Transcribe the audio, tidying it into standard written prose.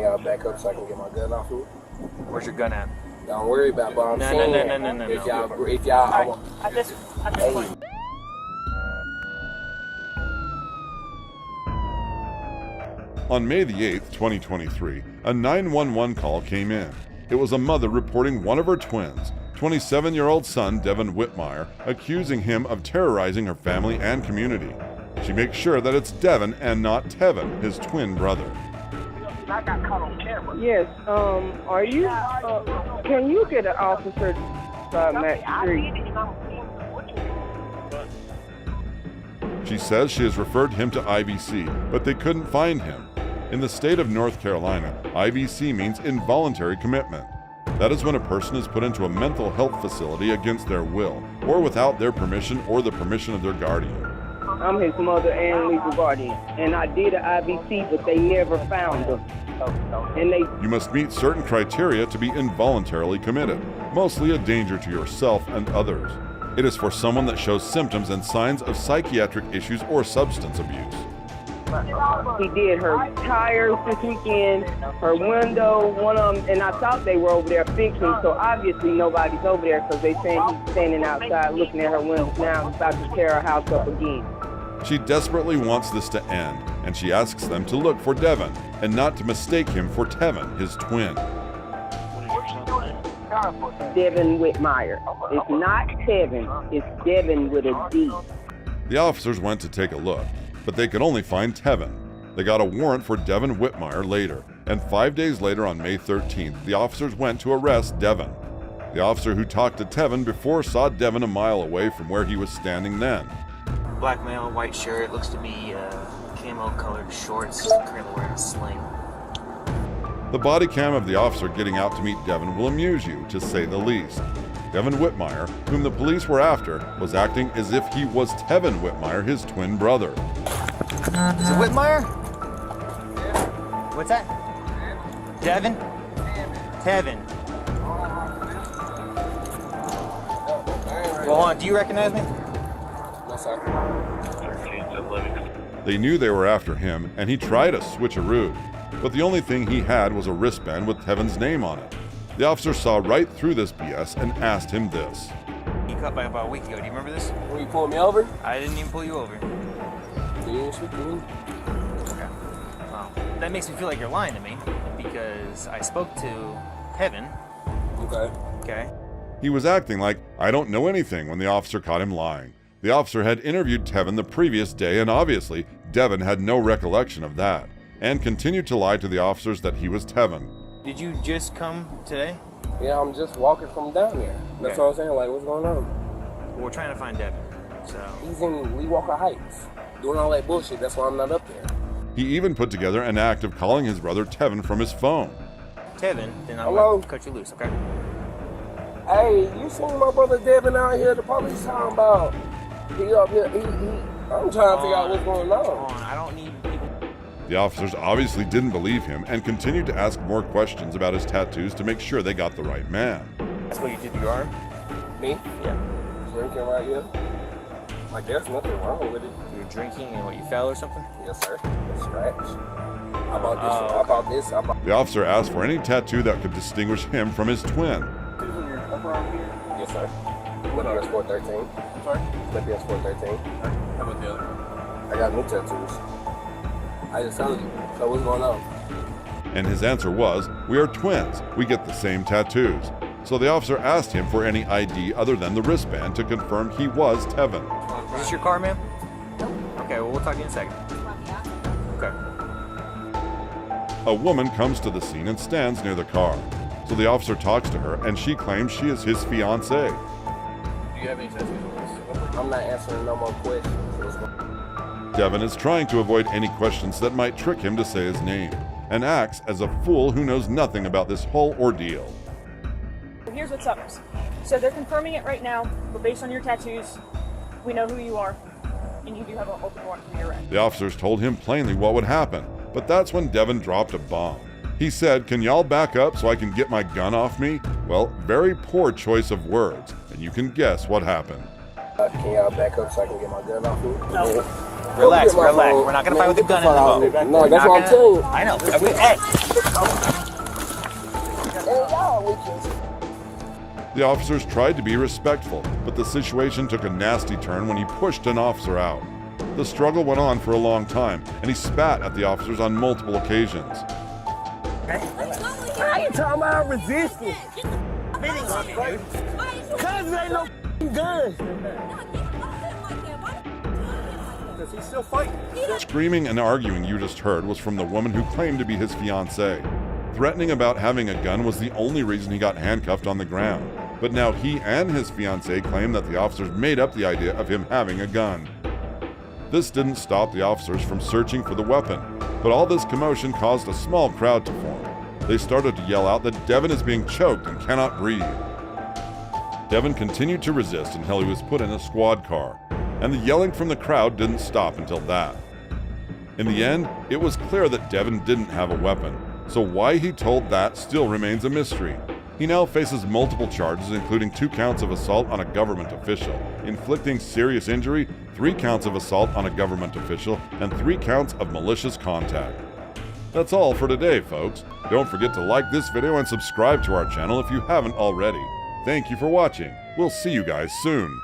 y'all back up so I can get my gun off you? Where's your gun at? Don't worry about it, but I'm No. if y'all, At this point. On May the 8th, 2023, a 911 call came in. It was a mother reporting one of her twins, 27-year-old son Devin Whitmire, accusing him of terrorizing her family and community. She makes sure that it's Devin and not Tevin, his twin brother. I got caught on camera. Yes, are you, can you get an officer Matt Street? She says she has referred him to IVC, but they couldn't find him. In the state of North Carolina, IVC means involuntary commitment. That is when a person is put into a mental health facility against their will, or without their permission or the permission of their guardian. I'm his mother and legal guardian, and I did an IVC, but they never found him. You must meet certain criteria to be involuntarily committed, mostly a danger to yourself and others. It is for someone that shows symptoms and signs of psychiatric issues or substance abuse. He did her tires this weekend, her window, one of them, and I thought they were over there fixing, so obviously nobody's over there because they saying he's standing outside looking at her window now, about to tear her house up again. She desperately wants this to end, and she asks them to look for Devin and not to mistake him for Tevin, his twin. Devin Whitmire. It's not Tevin, it's Devin with a D. The officers went to take a look, but they could only find Tevin. They got a warrant for Devin Whitmire later, and 5 days later on May 13th, the officers went to arrest Devin. The officer who talked to Tevin before saw Devin a mile away from where he was standing then. Black male, white shirt, looks to be camo-colored shorts, currently wearing a sling. The body cam of the officer getting out to meet Devin will amuse you, to say the least. Devin Whitmire, whom the police were after, was acting as if he was Tevin Whitmire, his twin brother. Is it Whitmire? What's that? Devin? Tevin. Go on, do you recognize me? no sir. They knew they were after him, and he tried a switcheroo, but the only thing he had was a wristband with Tevin's name on it. The officer saw right through this BS and asked him this. You caught by about a week ago, do you remember this? When you pulled me over? I didn't even pull you over. You didn't speak to me? Okay. Well, that makes me feel like you're lying to me, because I spoke to Tevin. Okay. Okay. He was acting like, I don't know anything, when the officer caught him lying. The officer had interviewed Tevin the previous day, and obviously, Devin had no recollection of that, and continued to lie to the officers that he was Tevin. Did you just come today? Yeah, I'm just walking from down there. That's Okay. what I'm saying, like, what's going on? Well, we're trying to find Devin, so... He's in Lee Walker Heights, doing all that bullshit, that's why I'm not up there. He even put together an act of calling his brother Tevin from his phone. Tevin, then I'm Hello? going to cut you loose, okay? Hey, you seen my brother Devin out here, the police talking about? He up here, I'm trying to figure out what's going Come on. on, I don't need people... The officers obviously didn't believe him and continued to ask more questions about his tattoos to make sure they got the right man. That's what you did to your arm? Me? Yeah. Drinking right here? Like, there's nothing wrong with it. You were drinking and what, you fell or something? Yes, sir. A scratch. I bought this. Oh, I bought this. I bought. The officer asked for any tattoo that could distinguish him from his twin. Yes, sir. What on PS4 13? Sorry? The PS4 13. How about the other? I got new tattoos. I just told you. So what's going on? And his answer was, we are twins. We get the same tattoos. So the officer asked him for any ID other than the wristband to confirm he was Tevin. Is this your car, ma'am? Okay, well, we'll talk to you in a second. Okay. A woman comes to the scene and stands near the car. So the officer talks to her, and she claims she is his fiancée. Do you have any tattoos on this? I'm not answering no more questions. Devin is trying to avoid any questions that might trick him to say his name, and acts as a fool who knows nothing about this whole ordeal. Here's what's up. So they're confirming it right now, but based on your tattoos, we know who you are, and you do have an open warrant for your arrest. The officers told him plainly what would happen, but that's when Devin dropped a bomb. He said, "Can y'all back up so I can get my gun off me?" Well, very poor choice of words, and you can guess what happened. Can y'all back up so I can get my gun off you? No. Relax, relax. We're not going to fight with the gun in the boat. No, that's what I'm telling you. I know. Hey! The officers tried to be respectful, but the situation took a nasty turn when he pushed an officer out. The struggle went on for a long time, and he spat at the officers on multiple occasions. How you talking about resistance? Cause there ain't no guns. Because he's still fighting. Screaming and arguing you just heard was from the woman who claimed to be his fiancée. Threatening about having a gun was the only reason he got handcuffed on the ground. But now he and his fiancée claim that the officers made up the idea of him having a gun. This didn't stop the officers from searching for the weapon, but all this commotion caused a small crowd to form. They started to yell out that Devin is being choked and cannot breathe. Devin continued to resist until he was put in a squad car, and the yelling from the crowd didn't stop until that. In the end, it was clear that Devin didn't have a weapon, so why he told that still remains a mystery. He now faces multiple charges, including 2 counts of assault on a government official, inflicting serious injury, 3 counts of assault on a government official, and 3 counts of malicious contact. That's all for today, folks. Don't forget to like this video and subscribe to our channel if you haven't already. Thank you for watching. We'll see you guys soon.